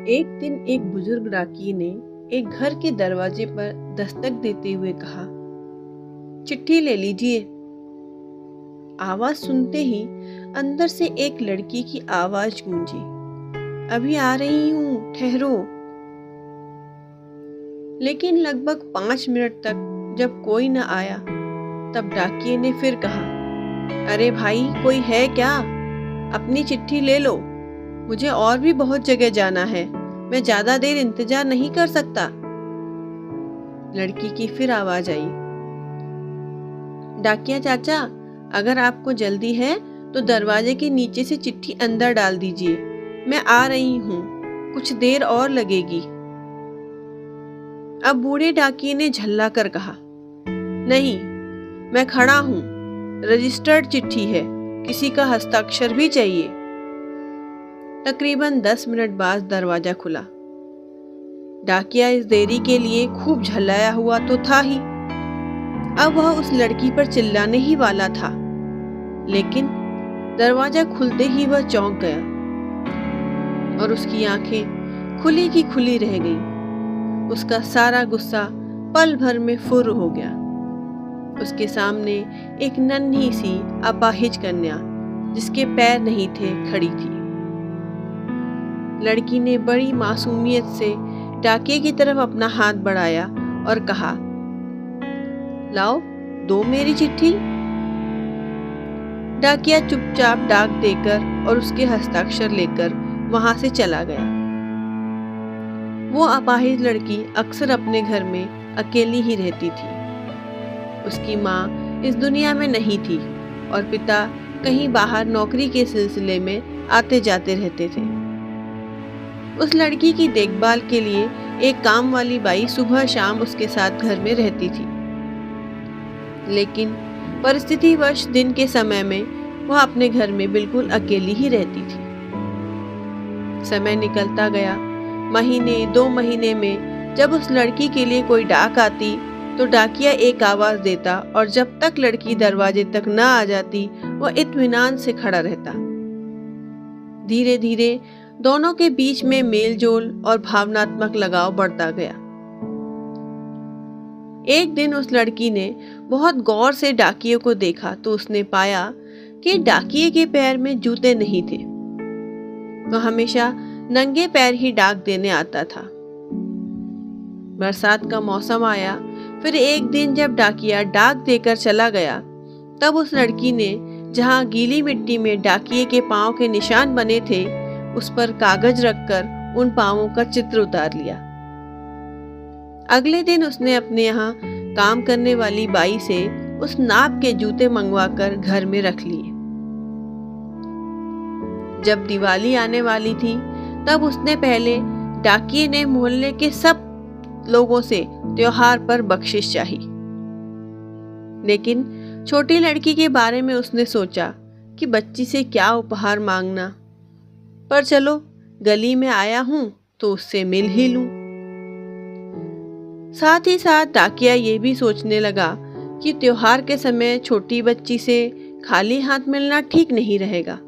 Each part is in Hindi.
एक दिन एक बुजुर्ग डाकिये ने एक घर के दरवाजे पर दस्तक देते हुए कहा, चिट्ठी ले लीजिए। आवाज सुनते ही अंदर से एक लड़की की आवाज गूंजी, अभी आ रही हूँ, ठहरो। लेकिन लगभग 5 मिनट तक जब कोई न आया, तब डाकिये ने फिर कहा, अरे भाई, कोई है क्या? अपनी चिट्ठी ले लो, मुझे और भी बहुत जगह जाना है, मैं ज्यादा देर इंतजार नहीं कर सकता। लड़की की फिर आवाज आई, डाकिया चाचा, अगर आपको जल्दी है तो दरवाजे के नीचे से चिट्ठी अंदर डाल दीजिए, मैं आ रही हूँ, कुछ देर और लगेगी। अब बूढ़े डाकिये ने झल्ला कर कहा, नहीं, मैं खड़ा हूँ, रजिस्टर्ड चिट्ठी है, किसी का हस्ताक्षर भी चाहिए। तकरीबन 10 मिनट बाद दरवाजा खुला। डाकिया इस देरी के लिए खूब झल्लाया हुआ तो था ही, अब वह उस लड़की पर चिल्लाने ही वाला था, लेकिन दरवाजा खुलते ही वह चौंक गया और उसकी आंखें खुली की खुली रह गईं। उसका सारा गुस्सा पल भर में फुर्र हो गया। उसके सामने एक नन्ही सी अपाहिज कन्या, जिसके पैर नहीं थे, खड़ी थी। लड़की ने बड़ी मासूमियत से डाकिये की तरफ अपना हाथ बढ़ाया और कहा, लाओ, दो मेरी चिट्ठी। डाकिया चुपचाप डाक देकर और उसके हस्ताक्षर लेकर वहां से चला गया। वो अपाहिज लड़की अक्सर अपने घर में अकेली ही रहती थी। उसकी माँ इस दुनिया में नहीं थी और पिता कहीं बाहर नौकरी के सिलसिले में आते जाते रहते थे। उस लड़की की देखभाल के लिए एक काम वाली बाई सुबह शाम उसके साथ घर में रहती थी, लेकिन परिस्थितिवश दिन के समय में वह अपने घर में बिल्कुल अकेली ही रहती थी। समय निकलता गया। महीने 2 महीने में जब उस लड़की के लिए कोई डाक आती तो डाकिया एक आवाज देता और जब तक लड़की दरवाजे तक न आ जाती वह इत्मीनान से खड़ा रहता। धीरे धीरे दोनों के बीच में मेलजोल और भावनात्मक लगाव बढ़ता गया। एक दिन उस लड़की ने बहुत गौर से डाकिये को देखा तो उसने पाया कि डाकिये के पैर में जूते नहीं थे। वह हमेशा नंगे पैर ही डाक देने आता था। बरसात का मौसम आया। फिर एक दिन जब डाकिया डाक देकर चला गया, तब उस लड़की ने जहां गीली मिट्टी में डाकिये के पांव के निशान बने थे, उस पर कागज रखकर उन पांवों का चित्र उतार लिया। अगले दिन उसने अपने यहाँ काम करने वाली बाई से उस नाप के जूते मंगवाकर घर में रख लिए। जब दिवाली आने वाली थी, तब उसने पहले डाकिये ने मोहल्ले के सब लोगों से त्योहार पर बख्शिश चाही। लेकिन छोटी लड़की के बारे में उसने सोचा कि बच्ची से क्या उपहार मांगना, पर चलो, गली में आया हूं तो उससे मिल ही लूं। साथ ही साथ डाकिया ये भी सोचने लगा कि त्योहार के समय छोटी बच्ची से खाली हाथ मिलना ठीक नहीं रहेगा।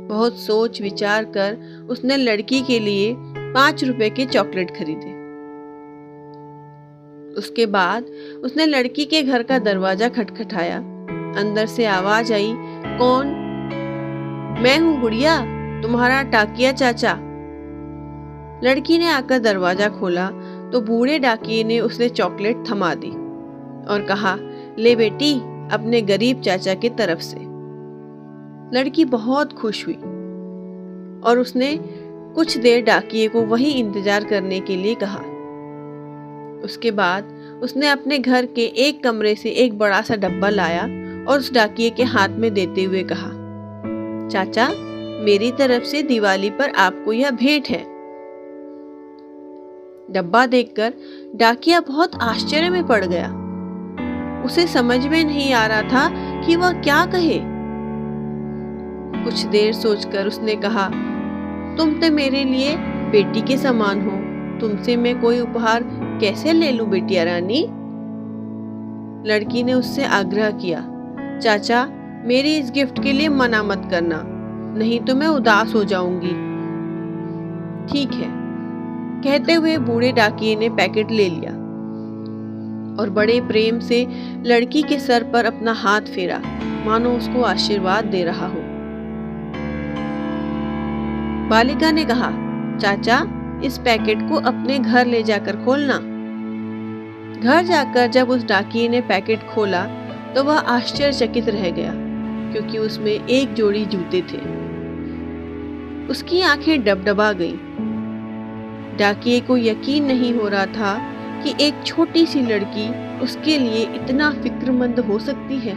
बहुत सोच विचार कर उसने लड़की के लिए 5 रुपए के चॉकलेट खरीदे। उसके बाद उसने लड़की के घर का दरवाजा खटखटाया। अंदर से आवाज आई, कौन? मैं हूँ गुड़िया, तुम्हारा डाकिया चाचा। लड़की ने आकर दरवाजा खोला तो बूढ़े डाकिये ने उसे चॉकलेट थमा दी और कहा, ले बेटी, अपने गरीब चाचा की तरफ से। लड़की बहुत खुश हुई और उसने कुछ देर डाकिये को वहीं इंतजार करने के लिए कहा। उसके बाद उसने अपने घर के एक कमरे से एक बड़ा सा डब्बा लाया और उस डाकिये के हाथ में देते हुए कहा, चाचा, मेरी तरफ से दिवाली पर आपको यह भेंट है। डब्बा देखकर डाकिया बहुत आश्चर्य में पड़ गया। उसे समझ में नहीं आ रहा था कि वह क्या कहे। कुछ देर सोचकर उसने कहा, तुम तो मेरे लिए बेटी के समान हो, तुमसे मैं कोई उपहार कैसे ले लूं बेटिया रानी? लड़की ने उससे आग्रह किया, चाचा, मेरी इस गिफ्ट के लिए मना मत करना, नहीं तो मैं उदास हो जाऊंगी। ठीक है, कहते हुए बूढ़े डाकिये ने पैकेट ले लिया और बड़े प्रेम से लड़की के सर पर अपना हाथ फेरा, मानो उसको आशीर्वाद दे रहा हो। बालिका ने कहा, चाचा, इस पैकेट को अपने घर ले जाकर खोलना। घर जाकर जब उस डाकिये ने पैकेट खोला तो वह आश्चर्यचकित रह गया, क्योंकि उसमें एक जोड़ी जूते थे। उसकी आंखें डबडबा गईं। डाकिये को यकीन नहीं हो रहा था कि एक छोटी सी लड़की उसके लिए इतना फिक्रमंद हो सकती है।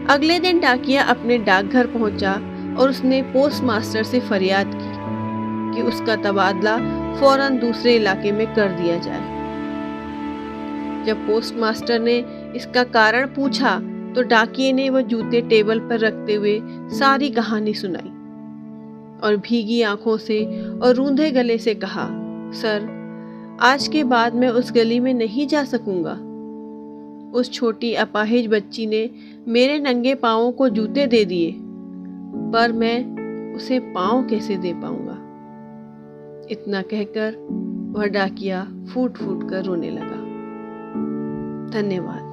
अगले दिन डाकिया अपने डाकघर पहुंचा और उसने पोस्टमास्टर से फरियाद की कि उसका तबादला फौरन दूसरे इलाके में कर दिया जाए। जब पोस्टमास्टर ने इसका कारण पूछा तो डाकिये ने वह जूते टेबल पर रखते हुए सारी कहानी सुनाई और भीगी आंखों से और रूंधे गले से कहा, सर, आज के बाद मैं उस गली में नहीं जा सकूंगा। उस छोटी अपाहिज बच्ची ने मेरे नंगे पांवों को जूते दे दिए, पर मैं उसे पांव कैसे दे पाऊंगा। इतना कहकर वह डाकिया फूट फूट कर रोने लगा। धन्यवाद।